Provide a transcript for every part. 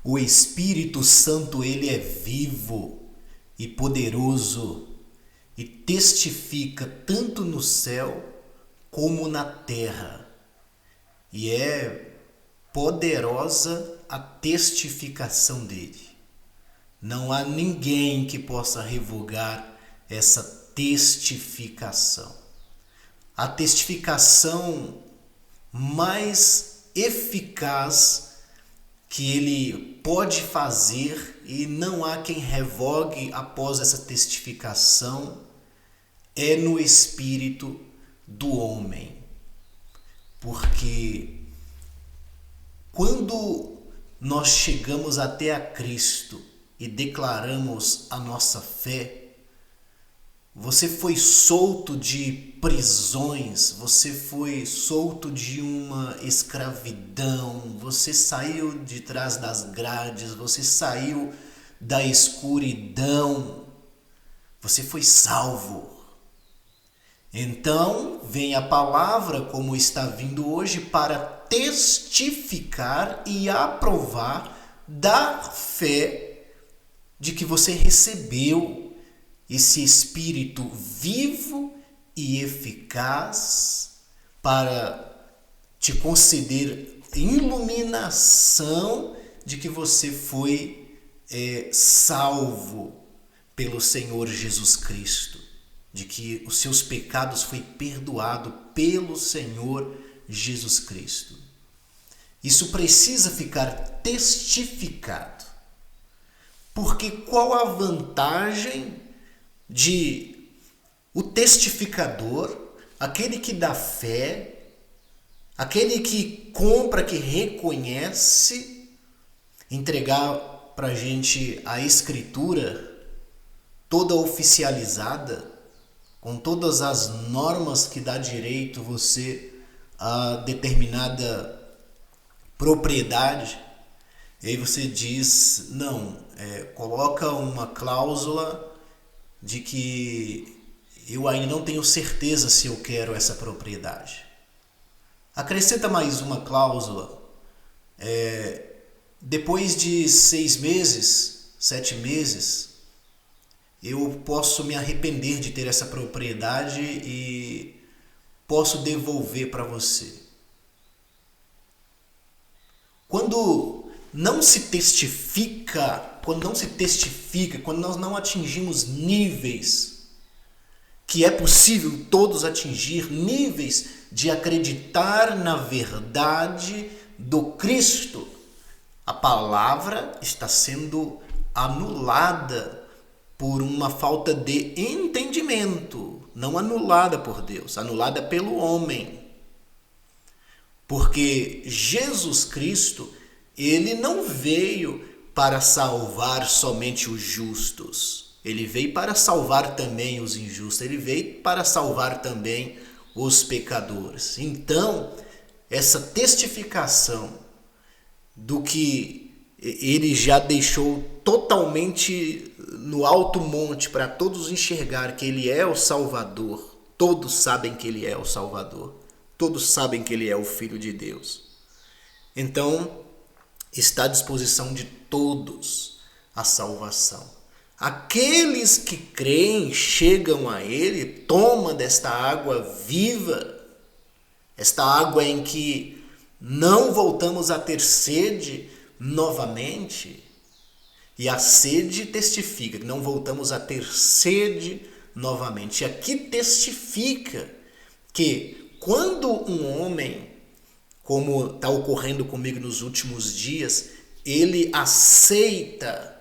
O Espírito Santo, ele é vivo e poderoso e testifica tanto no céu como na terra. E é poderosa a testificação dele. Não há ninguém que possa revogar essa testificação. A testificação mais eficaz que ele pode fazer, e não há quem revogue após essa testificação, é no espírito do homem. Porque quando nós chegamos até a Cristo e declaramos a nossa fé, você foi solto de prisões, você foi solto de uma escravidão, você saiu de trás das grades, você saiu da escuridão, você foi salvo. Então, vem a palavra, como está vindo hoje, para testificar e aprovar da fé de que você recebeu esse Espírito vivo e eficaz para te conceder iluminação de que você foi salvo pelo Senhor Jesus Cristo, de que os seus pecados foi perdoado pelo Senhor Jesus Cristo. Isso precisa ficar testificado. Porque qual a vantagem de o testificador, aquele que dá fé, aquele que compra, que reconhece, entregar para a gente a escritura toda oficializada, com todas as normas que dá direito você a determinada propriedade. E aí você diz, não, coloca uma cláusula de que eu ainda não tenho certeza se eu quero essa propriedade. Acrescenta mais uma cláusula. Depois de 6 meses, 7 meses, eu posso me arrepender de ter essa propriedade e posso devolver para você. Quando não se testifica, quando nós não atingimos níveis que é possível todos atingir, níveis de acreditar na verdade do Cristo, a palavra está sendo anulada por uma falta de entendimento, não anulada por Deus, anulada pelo homem. Porque Jesus Cristo, ele não veio para salvar somente os justos. Ele veio para salvar também os injustos. Ele veio para salvar também os pecadores. Então, essa testificação do que ele já deixou totalmente no alto monte para todos enxergar que ele é o Salvador. Todos sabem que ele é o Salvador. Todos sabem que ele é o Filho de Deus. Então, está à disposição de todos a salvação. Aqueles que creem chegam a ele, tomam desta água viva, esta água em que não voltamos a ter sede novamente. E a sede testifica que não voltamos a ter sede novamente. E aqui testifica que quando um homem, como está ocorrendo comigo nos últimos dias, ele aceita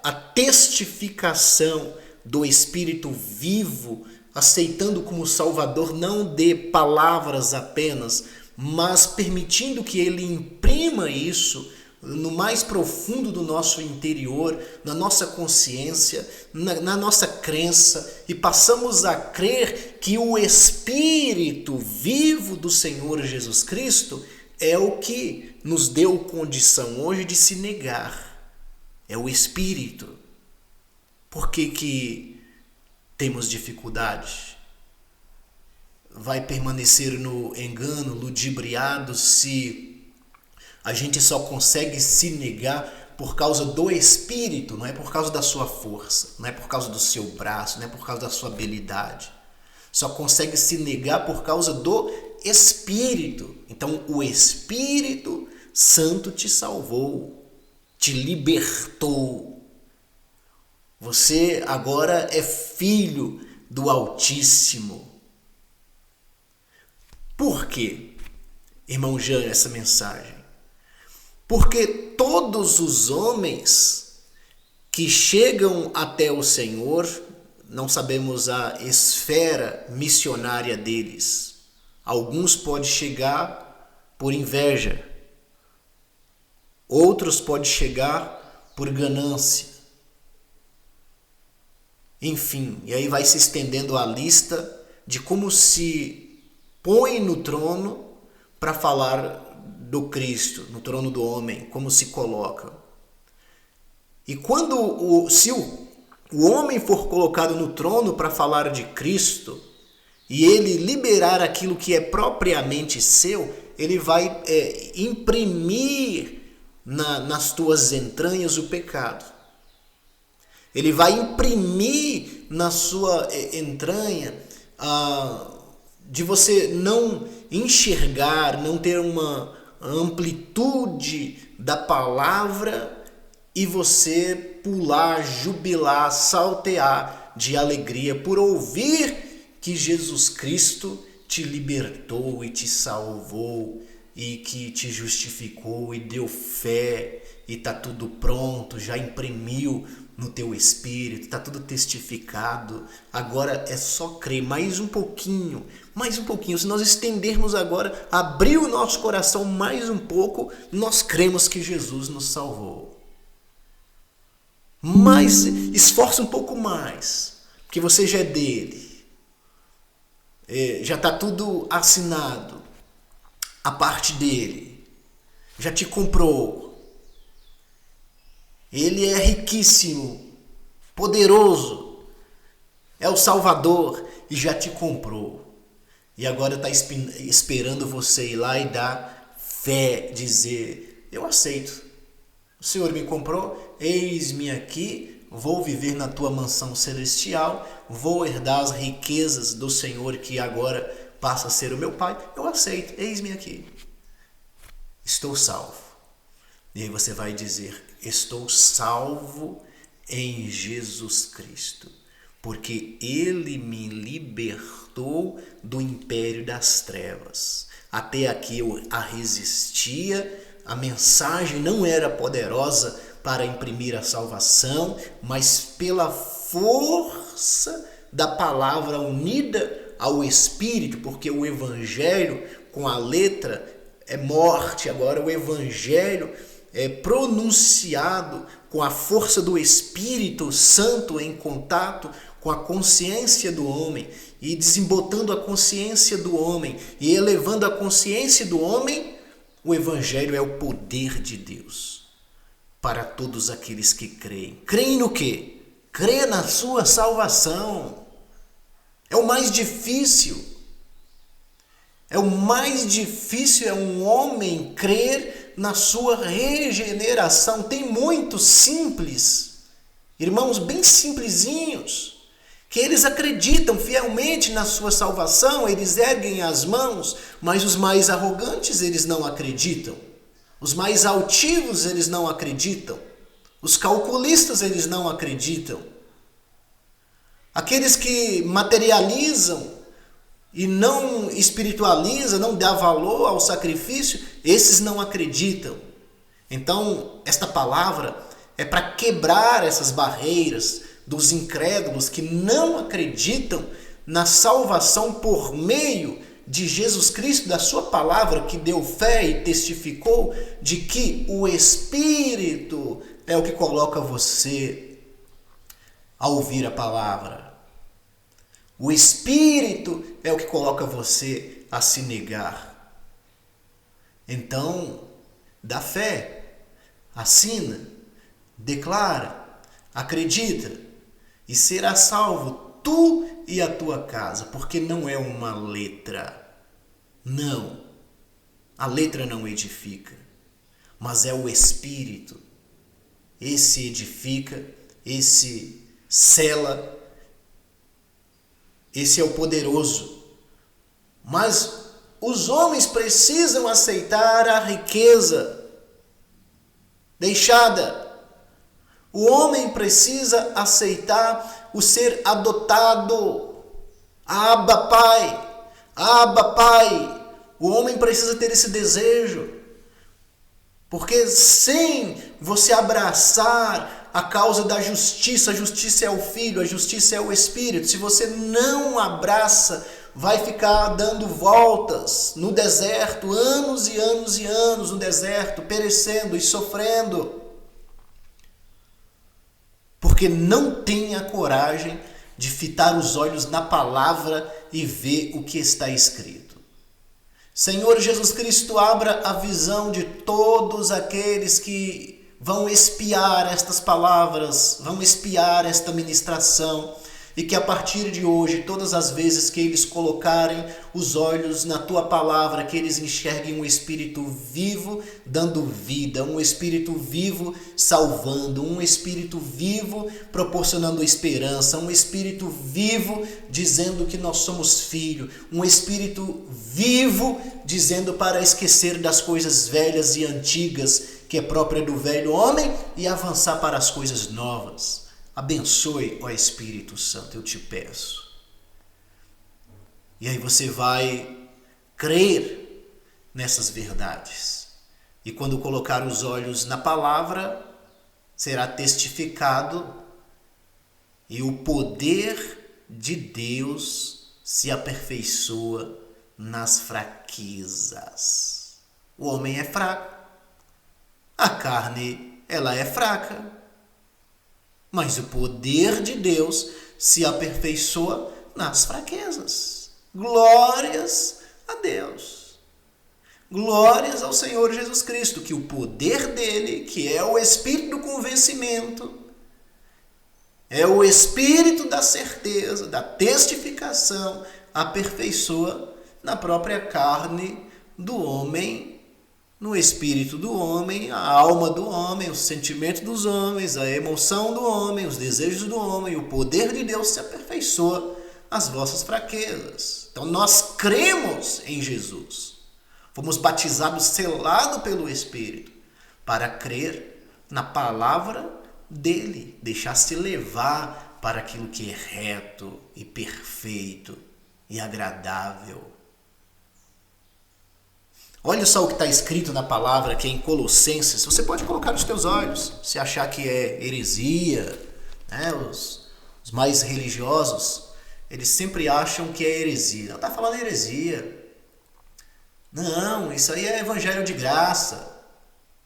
a testificação do Espírito vivo, aceitando como Salvador, não de palavras apenas, mas permitindo que ele imprima isso no mais profundo do nosso interior, na nossa consciência, na nossa crença, e passamos a crer que o Espírito vivo do Senhor Jesus Cristo é o que nos deu condição hoje de se negar. É o Espírito. Por que temos dificuldade? Vai permanecer no engano, ludibriado, se A gente só consegue se negar por causa do Espírito, não é por causa da sua força, não é por causa do seu braço, não é por causa da sua habilidade. Só consegue se negar por causa do Espírito. Então, o Espírito Santo te salvou, te libertou. Você agora é filho do Altíssimo. Por quê, irmão Jean, essa mensagem? Porque todos os homens que chegam até o Senhor, não sabemos a esfera missionária deles. Alguns podem chegar por inveja, outros podem chegar por ganância. Enfim, e aí vai se estendendo a lista de como se põe no trono para falar do Cristo, no trono do homem, como se coloca. E se o homem for colocado no trono para falar de Cristo, e ele liberar aquilo que é propriamente seu, ele vai imprimir nas tuas entranhas o pecado. Ele vai imprimir na sua entranha de você não enxergar, não ter uma amplitude da palavra e você pular, jubilar, saltear de alegria por ouvir que Jesus Cristo te libertou e te salvou e que te justificou e deu fé e está tudo pronto, já imprimiu no teu espírito, está tudo testificado. Agora é só crer mais um pouquinho. Se nós estendermos agora, abrir o nosso coração mais um pouco, nós cremos que Jesus nos salvou. Mas esforça um pouco mais, porque você já é dele. Já está tudo assinado. A parte dele já te comprou. Ele é riquíssimo, poderoso, é o Salvador e já te comprou. E agora está esperando você ir lá e dar fé, dizer: eu aceito. O Senhor me comprou, eis-me aqui, vou viver na tua mansão celestial, vou herdar as riquezas do Senhor que agora passa a ser o meu Pai. Eu aceito, eis-me aqui. Estou salvo. E aí você vai dizer: estou salvo em Jesus Cristo, porque Ele me libertou do império das trevas. Até aqui eu a resistia, a mensagem não era poderosa para imprimir a salvação, mas pela força da palavra unida ao Espírito, porque o Evangelho com a letra é morte, agora o Evangelho é pronunciado com a força do Espírito Santo em contato com a consciência do homem e desembotando a consciência do homem e elevando a consciência do homem. O Evangelho é o poder de Deus para todos aqueles que creem. Creem no quê? Creem na sua salvação. É o mais difícil. É um homem crer na sua regeneração. Tem muitos simples, irmãos bem simplesinhos, que eles acreditam fielmente na sua salvação, eles erguem as mãos, mas os mais arrogantes eles não acreditam. Os mais altivos eles não acreditam. Os calculistas eles não acreditam. Aqueles que materializam e não espiritualiza, não dá valor ao sacrifício, esses não acreditam. Então, esta palavra é para quebrar essas barreiras dos incrédulos que não acreditam na salvação por meio de Jesus Cristo, da sua palavra, que deu fé e testificou de que o Espírito é o que coloca você a ouvir a palavra. O Espírito é o que coloca você a se negar. Então, dá fé, assina, declara, acredita e será salvo tu e a tua casa, porque não é uma letra. Não, a letra não edifica. mas é o Espírito. Esse edifica, esse sela, esse é o poderoso. Mas os homens precisam aceitar a riqueza deixada. O homem precisa aceitar o ser adotado. Abba, Pai. Abba, Pai. O homem precisa ter esse desejo. Porque sem você abraçar a causa da justiça, a justiça é o Filho, a justiça é o Espírito. Se você não abraça, vai ficar dando voltas no deserto, anos e anos e anos no deserto, perecendo e sofrendo. Porque não tem a coragem de fitar os olhos na palavra e ver o que está escrito. Senhor Jesus Cristo, abra a visão de todos aqueles que vão espiar estas palavras, vão espiar esta ministração, e que a partir de hoje, todas as vezes que eles colocarem os olhos na tua palavra, que eles enxerguem um Espírito vivo dando vida, um Espírito vivo salvando, um Espírito vivo proporcionando esperança, um Espírito vivo dizendo que nós somos filhos, um Espírito vivo dizendo para esquecer das coisas velhas e antigas, que é própria do velho homem, e avançar para as coisas novas. Abençoe, ó Espírito Santo, eu te peço. E aí você vai crer nessas verdades. E quando colocar os olhos na palavra, será testificado e o poder de Deus se aperfeiçoa nas fraquezas. O homem é fraco. A carne, ela é fraca. Mas o poder de Deus se aperfeiçoa nas fraquezas. Glórias a Deus. Glórias ao Senhor Jesus Cristo, que o poder dele, que é o Espírito do convencimento, é o Espírito da certeza, da testificação, aperfeiçoa na própria carne do homem, no espírito do homem, a alma do homem, o sentimento dos homens, a emoção do homem, os desejos do homem, o poder de Deus se aperfeiçoa nas vossas fraquezas. Então nós cremos em Jesus. Fomos batizados, selados pelo Espírito, para crer na palavra dele, deixar-se levar para aquilo que é reto e perfeito e agradável. Olha só o que está escrito na palavra aqui em Colossenses. Você pode colocar nos teus olhos, se achar que é heresia, né? Os mais religiosos, eles sempre acham que é heresia. Não está falando heresia. Não, isso aí é evangelho de graça.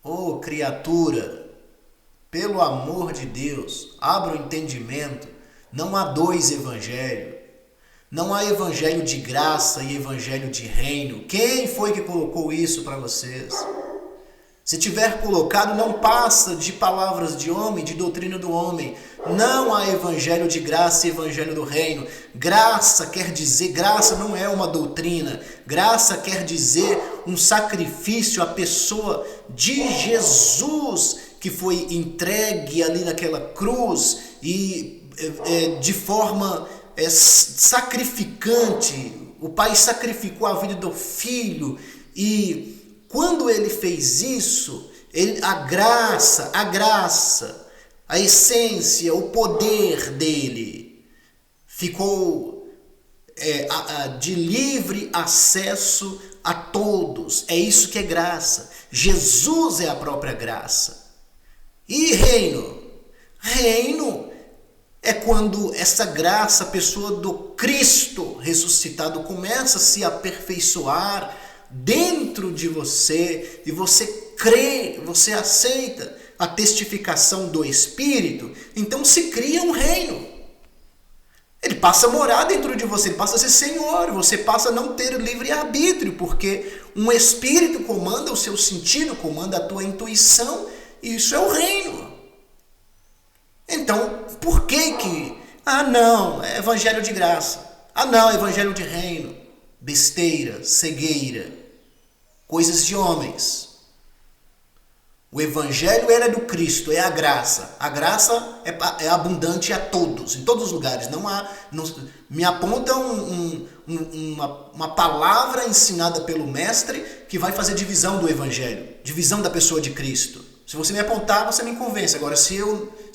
Ô criatura, pelo amor de Deus, abra o entendimento. Não há dois evangelhos. Não há evangelho de graça e evangelho de reino. Quem foi que colocou isso para vocês? Se tiver colocado, não passa de palavras de homem, de doutrina do homem. Não há evangelho de graça e evangelho do reino. Graça quer dizer, graça não é uma doutrina. Graça quer dizer um sacrifício à pessoa de Jesus, que foi entregue ali naquela cruz e de forma sacrificante. O Pai sacrificou a vida do Filho, e quando ele fez isso, a graça, a essência, o poder dele ficou de livre acesso a todos. É isso que é graça. Jesus é a própria graça. E reino? Reino é quando essa graça, a pessoa do Cristo ressuscitado, começa a se aperfeiçoar dentro de você, e você crê, você aceita a testificação do Espírito, então se cria um reino. Ele passa a morar dentro de você, ele passa a ser Senhor, você passa a não ter livre-arbítrio, porque um Espírito comanda o seu sentido, comanda a tua intuição, e isso é o reino. Então, por que não, é evangelho de graça. Não, é evangelho de reino. Besteira, cegueira, coisas de homens. O evangelho era do Cristo, é a graça. A graça é abundante a todos, em todos os lugares. Me aponta uma palavra ensinada pelo mestre que vai fazer divisão do evangelho, divisão da pessoa de Cristo. Se você me apontar, você me convence. Agora, se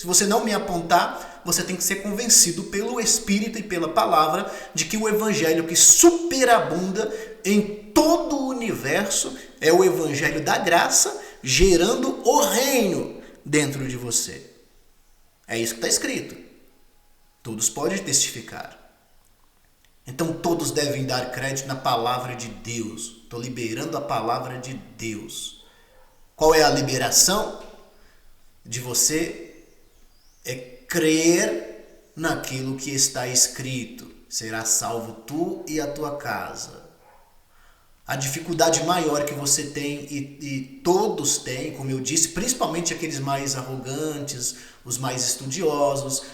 você não me apontar, você tem que ser convencido pelo Espírito e pela palavra de que o evangelho que superabunda em todo o universo é o evangelho da graça, gerando o reino dentro de você. É isso que está escrito. Todos podem testificar. Então todos devem dar crédito na palavra de Deus. Estou liberando a palavra de Deus. Qual é a liberação de você? É crer naquilo que está escrito. Será salvo tu e a tua casa. A dificuldade maior que você tem, e todos têm, como eu disse, principalmente aqueles mais arrogantes, os mais estudiosos,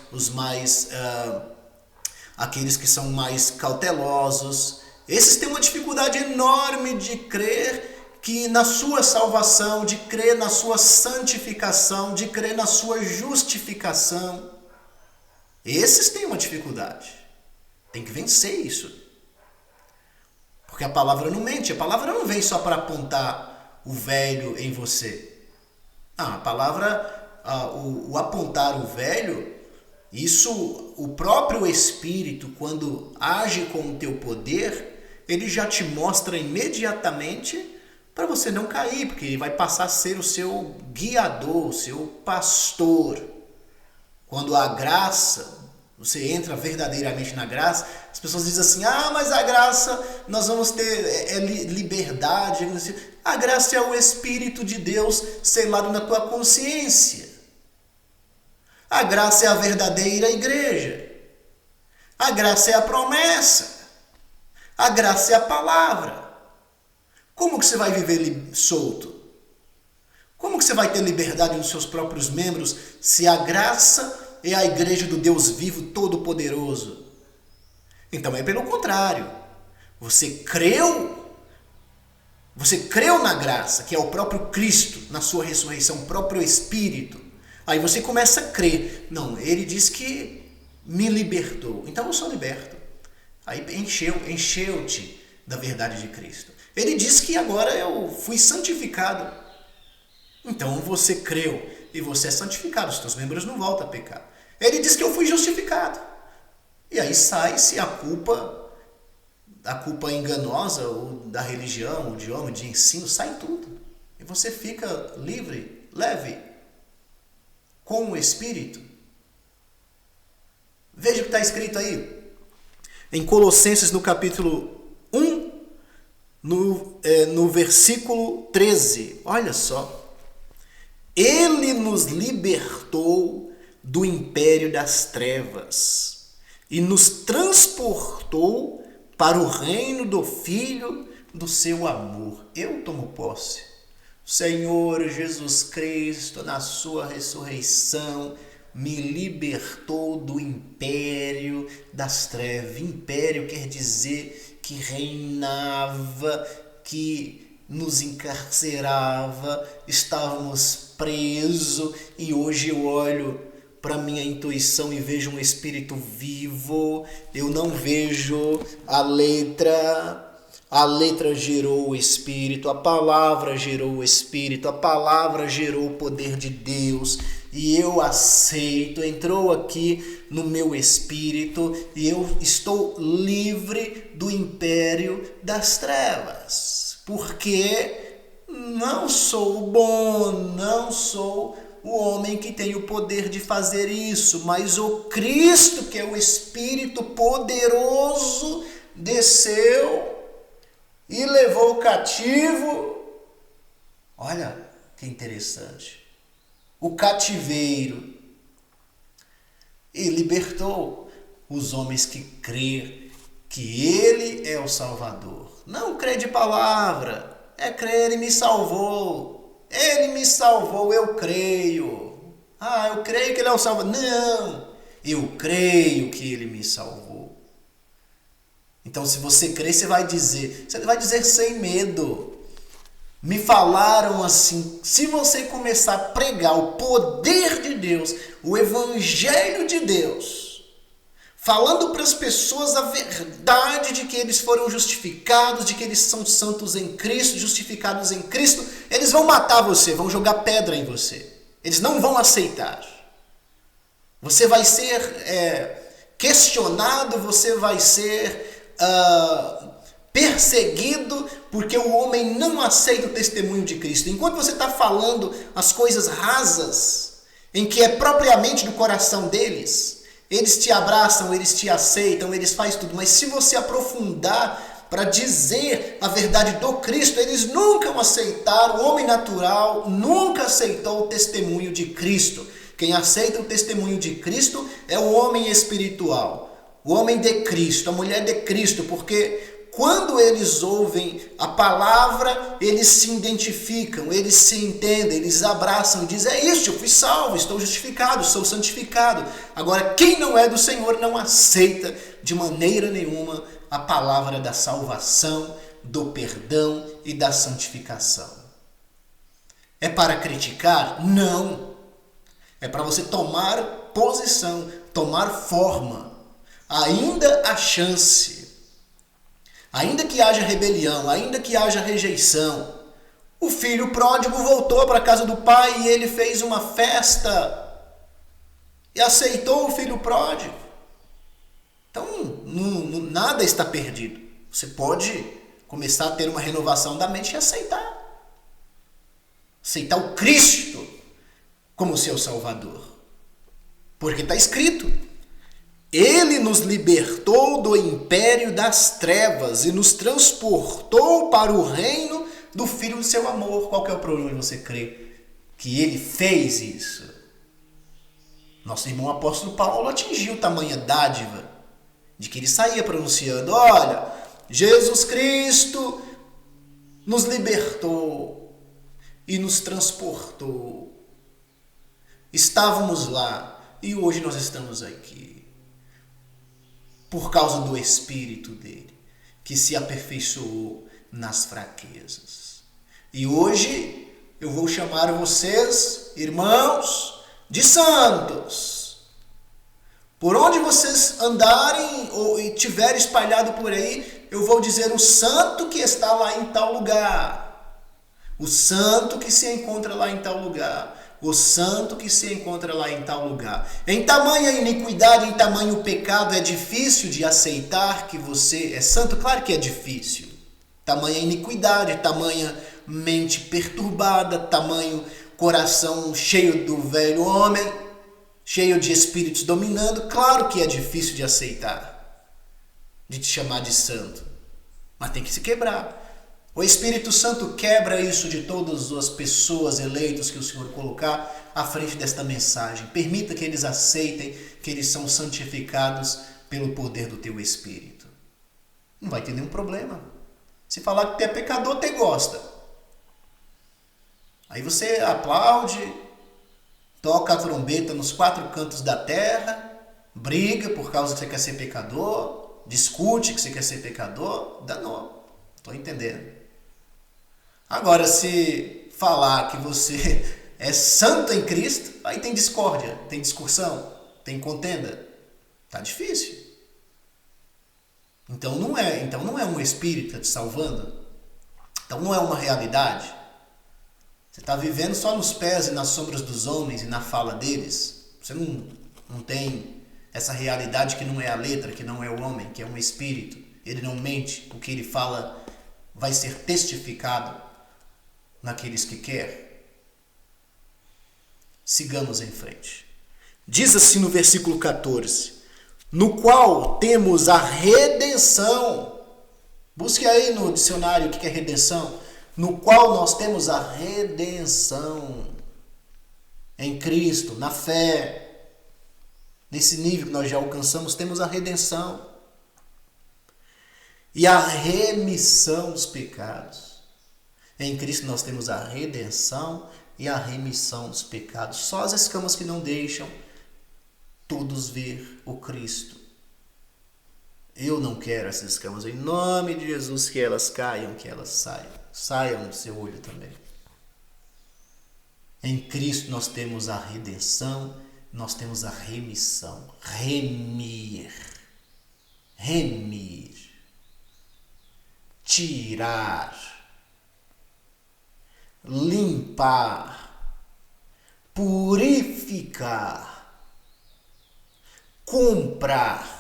aqueles que são mais cautelosos, esses têm uma dificuldade enorme de crer que na sua salvação, de crer na sua santificação, de crer na sua justificação. Esses têm uma dificuldade. Tem que vencer isso. Porque a palavra não mente, a palavra não vem só para apontar o velho em você. Não, a palavra, o apontar o velho, isso, o próprio Espírito, quando age com o teu poder, ele já te mostra imediatamente para você não cair, porque ele vai passar a ser o seu guiador, o seu pastor. Quando a graça, você entra verdadeiramente na graça, as pessoas dizem assim, mas a graça, nós vamos ter liberdade. A graça é o Espírito de Deus selado na tua consciência. A graça é a verdadeira igreja. A graça é a promessa. A graça é a palavra. Como que você vai viver solto? Como que você vai ter liberdade nos seus próprios membros se a graça é a igreja do Deus vivo todo-poderoso? Então é pelo contrário. Você creu na graça, que é o próprio Cristo, na sua ressurreição, o próprio Espírito. Aí você começa a crer. Não, ele diz que me libertou. Então eu sou liberto. Aí encheu-te da verdade de Cristo. Ele diz que agora eu fui santificado. Então você creu e você é santificado. Os teus membros não voltam a pecar. Ele diz que eu fui justificado. E aí sai-se a culpa enganosa, ou da religião, ou de homem, de ensino, sai tudo. E você fica livre, leve, com o Espírito. Veja o que está escrito aí. Em Colossenses, no capítulo 1, no versículo 13. Olha só. Ele nos libertou do império das trevas e nos transportou para o reino do Filho do seu amor. Eu tomo posse. Senhor Jesus Cristo, na sua ressurreição, me libertou do império das trevas. Império quer dizer que reinava, que nos encarcerava, estávamos presos, e hoje eu olho para minha intuição e vejo um espírito vivo. Eu não vejo a letra. A letra gerou o Espírito, a palavra gerou o Espírito, a palavra gerou o poder de Deus, e eu aceito, entrou aqui no meu espírito, e eu estou livre do império das trevas, porque não sou bom, não sou o homem que tem o poder de fazer isso, mas o Cristo, que é o Espírito poderoso, desceu e levou o cativo. Olha que interessante. O cativeiro. E libertou os homens que crê que Ele é o Salvador. Não crê de palavra. É crer, Ele me salvou. Ele me salvou, eu creio. Eu creio que Ele é o Salvador. Não, eu creio que Ele me salvou. Então, se você crer, você vai dizer sem medo. Me falaram assim: se você começar a pregar o poder de Deus, o evangelho de Deus, falando para as pessoas a verdade de que eles foram justificados, de que eles são santos em Cristo, justificados em Cristo, eles vão matar você, vão jogar pedra em você. Eles não vão aceitar. Você vai ser questionado, você vai ser perseguido, porque o homem não aceita o testemunho de Cristo. Enquanto você está falando as coisas rasas, em que é propriamente do coração deles, eles te abraçam, eles te aceitam, eles fazem tudo. Mas se você aprofundar para dizer a verdade do Cristo, eles nunca aceitaram, o homem natural nunca aceitou o testemunho de Cristo. Quem aceita o testemunho de Cristo é o homem espiritual, o homem de Cristo, a mulher de Cristo, porque quando eles ouvem a palavra, eles se identificam, eles se entendem, eles abraçam e dizem: é isso, eu fui salvo, estou justificado, sou santificado. Agora, quem não é do Senhor não aceita de maneira nenhuma a palavra da salvação, do perdão e da santificação. É para criticar? Não. É para você tomar posição, tomar forma. Ainda há chance. Ainda que haja rebelião, ainda que haja rejeição, o filho pródigo voltou para a casa do pai e ele fez uma festa e aceitou o filho pródigo. Então, nada está perdido. Você pode começar a ter uma renovação da mente e aceitar. Aceitar o Cristo como seu Salvador. Porque está escrito: Ele nos libertou do império das trevas e nos transportou para o reino do Filho do seu amor. Qual que é o problema de você crer que ele fez isso? Nosso irmão apóstolo Paulo atingiu tamanha dádiva de que ele saía pronunciando: olha, Jesus Cristo nos libertou e nos transportou. Estávamos lá e hoje nós estamos aqui. Por causa do Espírito dele, que se aperfeiçoou nas fraquezas. E hoje eu vou chamar vocês, irmãos, de santos. Por onde vocês andarem ou estiverem espalhado por aí, eu vou dizer: o santo que está lá em tal lugar. O santo que se encontra lá em tal lugar. O santo que se encontra lá em tal lugar. Em tamanha iniquidade, em tamanho pecado, é difícil de aceitar que você é santo? Claro que é difícil. Tamanha iniquidade, tamanha mente perturbada, tamanho coração cheio do velho homem, cheio de espíritos dominando. Claro que é difícil de aceitar, de te chamar de santo. Mas tem que se quebrar. O Espírito Santo quebra isso de todas as pessoas eleitas que o Senhor colocar à frente desta mensagem. Permita que eles aceitem que eles são santificados pelo poder do teu Espírito. Não vai ter nenhum problema. Se falar que tu é pecador, tu gosta. Aí você aplaude, toca a trombeta nos 4 cantos da terra, briga por causa que você quer ser pecador, discute que você quer ser pecador. Danou. Estou entendendo. Agora, se falar que você é santo em Cristo, aí tem discórdia, tem discussão, tem contenda. Tá difícil. Então não é um espírito te salvando. Então não é uma realidade. Você está vivendo só nos pés e nas sombras dos homens e na fala deles. Você não tem essa realidade que não é a letra, que não é o homem, que é um espírito. Ele não mente, o que ele fala vai ser testificado naqueles que quer. Sigamos em frente. Diz assim no versículo 14: no qual temos a redenção. Busque aí no dicionário o que é redenção. No qual nós temos a redenção em Cristo, na fé. Nesse nível que nós já alcançamos, temos a redenção e a remissão dos pecados. Em Cristo nós temos a redenção e a remissão dos pecados. Só as escamas que não deixam todos ver o Cristo. Eu não quero essas escamas. Em nome de Jesus, que elas caiam, que elas saiam. saiam do seu olho também. Em Cristo nós temos a redenção, nós temos a remissão. Remir. Tirar. Limpar. Purificar. Comprar.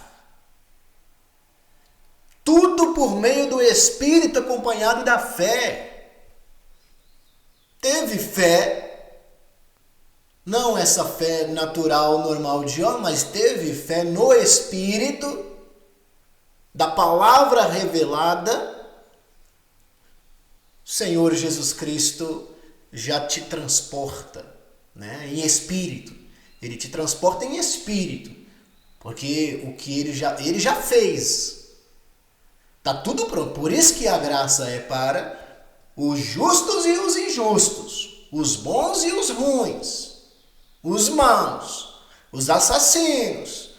Tudo por meio do Espírito acompanhado da fé. Teve fé. Não essa fé natural, normal de homem, mas teve fé no Espírito, da palavra revelada. O Senhor Jesus Cristo já te transporta, né, em espírito. Ele te transporta em espírito, porque o que ele já fez. Está tudo pronto. Por isso que a graça é para os justos e os injustos, os bons e os ruins, os maus, os assassinos,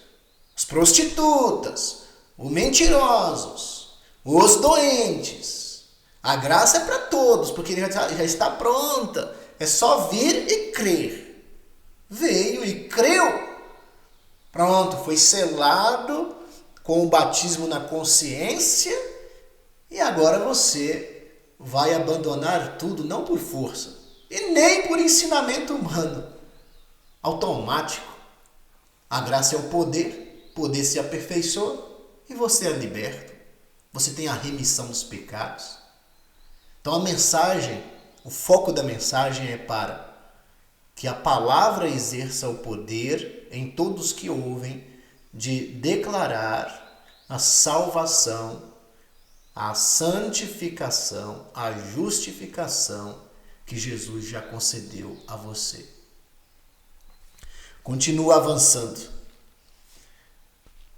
as prostitutas, os mentirosos, os doentes. A graça é para todos, porque ele já está pronta. É só vir e crer. Veio e creu. Pronto, foi selado com o batismo na consciência e agora você vai abandonar tudo, não por força e nem por ensinamento humano. Automático. A graça é o poder se aperfeiçoa e você é liberto. Você tem a remissão dos pecados. Então a mensagem, o foco da mensagem é para que a palavra exerça o poder em todos que ouvem de declarar a salvação, a santificação, a justificação que Jesus já concedeu a você. Continua avançando.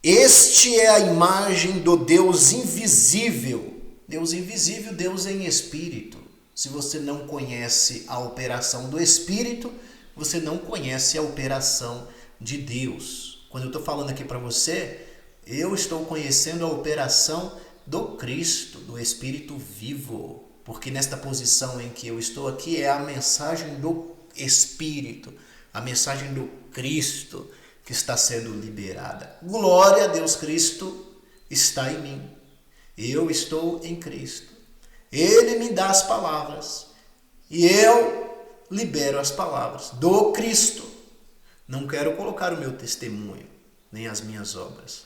Este é a imagem do Deus invisível. Deus invisível, Deus em espírito. Se você não conhece a operação do Espírito, você não conhece a operação de Deus. Quando eu estou falando aqui para você, eu estou conhecendo a operação do Cristo, do Espírito vivo. Porque nesta posição em que eu estou aqui é a mensagem do Espírito, a mensagem do Cristo que está sendo liberada. Glória a Deus, Cristo está em mim. Eu estou em Cristo. Ele me dá as palavras e eu libero as palavras do Cristo. Não quero colocar o meu testemunho, nem as minhas obras.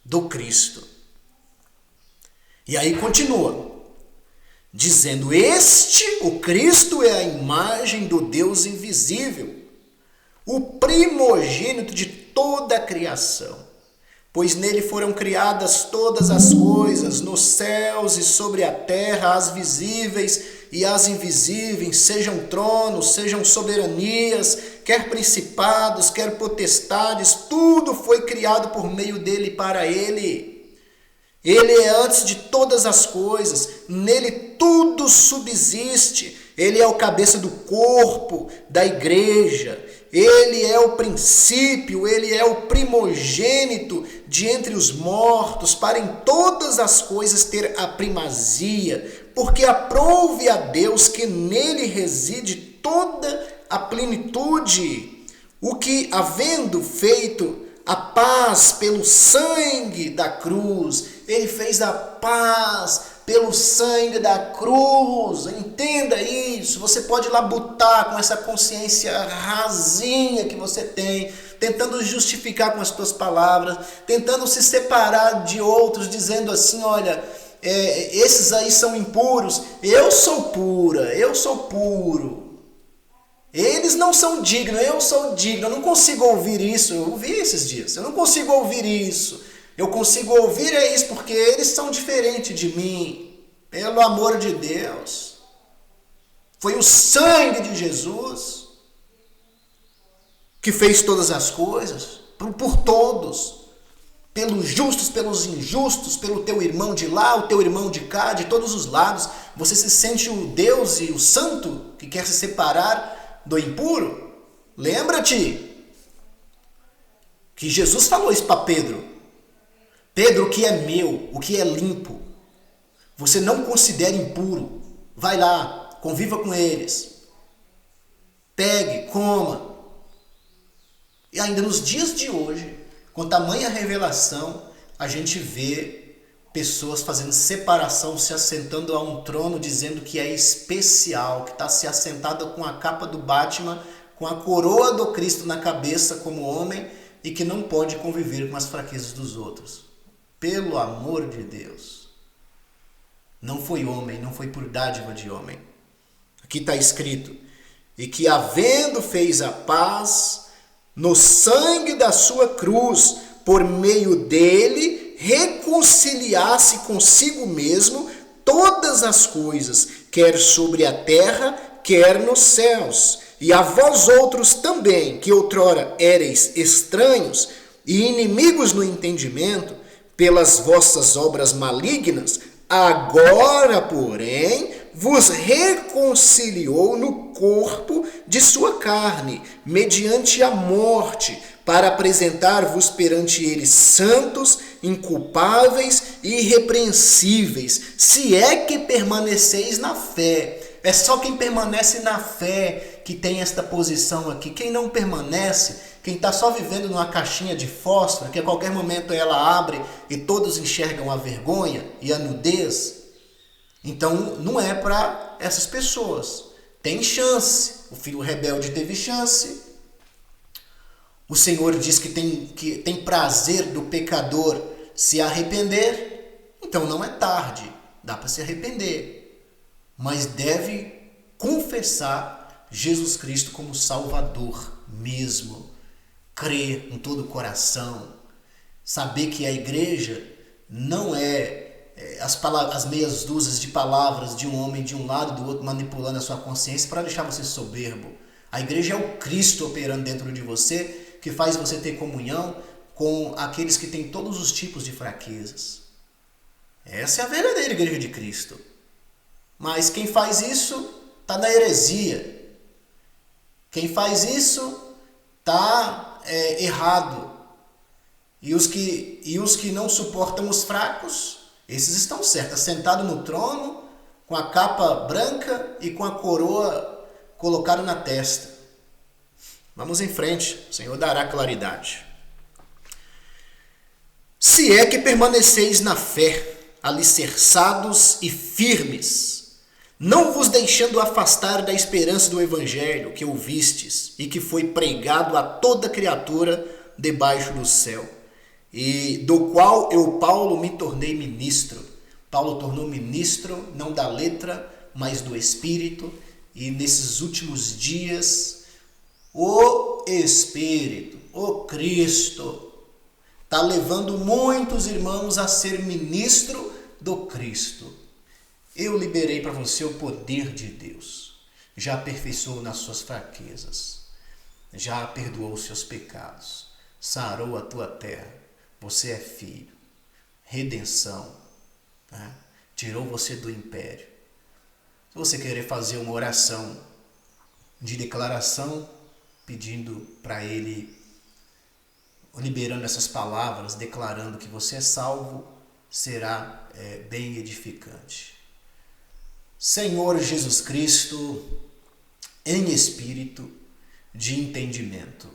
Do Cristo. E aí continua, dizendo, o Cristo é a imagem do Deus invisível, o primogênito de toda a criação. Pois nele foram criadas todas as coisas, nos céus e sobre a terra, as visíveis e as invisíveis, sejam tronos, sejam soberanias, quer principados, quer potestades, tudo foi criado por meio dele e para ele. Ele é antes de todas as coisas, nele tudo subsiste, ele é o cabeça do corpo, da igreja. Ele é o princípio, ele é o primogênito de entre os mortos, para em todas as coisas ter a primazia, porque aprouve a Deus que nele reside toda a plenitude, o que, havendo feito a paz pelo sangue da cruz, ele fez a paz pelo sangue da cruz. Entenda isso. Você pode labutar com essa consciência rasinha que você tem, tentando justificar com as suas palavras, tentando se separar de outros, dizendo assim, olha, esses aí são impuros, eu sou pura, eu sou puro. Eles não são dignos, eu sou digno. Eu não consigo ouvir isso. Eu ouvi esses dias. Eu não consigo ouvir isso. Eu consigo ouvir isso porque eles são diferentes de mim. Pelo amor de Deus. Foi o sangue de Jesus que fez todas as coisas. Por todos. Pelos justos, pelos injustos, pelo teu irmão de lá, o teu irmão de cá, de todos os lados. Você se sente o Deus e o santo que quer se separar do impuro? Lembra-te que Jesus falou isso para Pedro. Pedro, o que é meu, o que é limpo, você não considera impuro. Vai lá, conviva com eles. Pegue, coma. E ainda nos dias de hoje, com tamanha revelação, a gente vê pessoas fazendo separação, se assentando a um trono, dizendo que é especial, que está se assentada com a capa do Batman, com a coroa do Cristo na cabeça como homem e que não pode conviver com as fraquezas dos outros. Pelo amor de Deus. Não foi homem, não foi por dádiva de homem. Aqui está escrito: e que havendo fez a paz no sangue da sua cruz, por meio dele reconciliasse consigo mesmo todas as coisas, quer sobre a terra, quer nos céus. E a vós outros também, que outrora éreis estranhos e inimigos no entendimento, pelas vossas obras malignas, agora, porém, vos reconciliou no corpo de sua carne, mediante a morte, para apresentar-vos perante ele santos, inculpáveis e irrepreensíveis, se é que permaneceis na fé. É só quem permanece na fé que tem esta posição aqui. Quem não permanece, quem está só vivendo numa caixinha de fósforo, que a qualquer momento ela abre e todos enxergam a vergonha e a nudez, então não é para essas pessoas. Tem chance. O filho rebelde teve chance. O Senhor diz que tem prazer do pecador se arrepender. Então não é tarde. Dá para se arrepender. Mas deve confessar Jesus Cristo como Salvador mesmo. Crer com todo o coração. Saber que a igreja não é as meias dúzias de palavras de um homem de um lado e do outro manipulando a sua consciência para deixar você soberbo. A igreja é o Cristo operando dentro de você, que faz você ter comunhão com aqueles que têm todos os tipos de fraquezas. Essa é a verdadeira igreja de Cristo. Mas quem faz isso está na heresia. Quem faz isso está errado. E os que não suportam os fracos, esses estão certos, sentados no trono, com a capa branca e com a coroa colocada na testa. Vamos em frente, o Senhor dará claridade. Se é que permaneceis na fé, alicerçados e firmes, não vos deixando afastar da esperança do evangelho que ouvistes e que foi pregado a toda criatura debaixo do céu, e do qual eu, Paulo, me tornei ministro. Paulo tornou ministro não da letra, mas do Espírito, e nesses últimos dias o Espírito, o Cristo, está levando muitos irmãos a ser ministro do Cristo. Eu liberei para você o poder de Deus. Já aperfeiçoou nas suas fraquezas. Já perdoou os seus pecados. Sarou a tua terra. Você é filho. Redenção. Né? Tirou você do império. Se você querer fazer uma oração de declaração, pedindo para Ele, liberando essas palavras, declarando que você é salvo, será bem edificante. Senhor Jesus Cristo, em espírito de entendimento,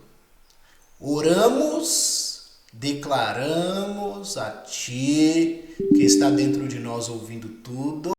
oramos, declaramos a Ti, que está dentro de nós ouvindo tudo,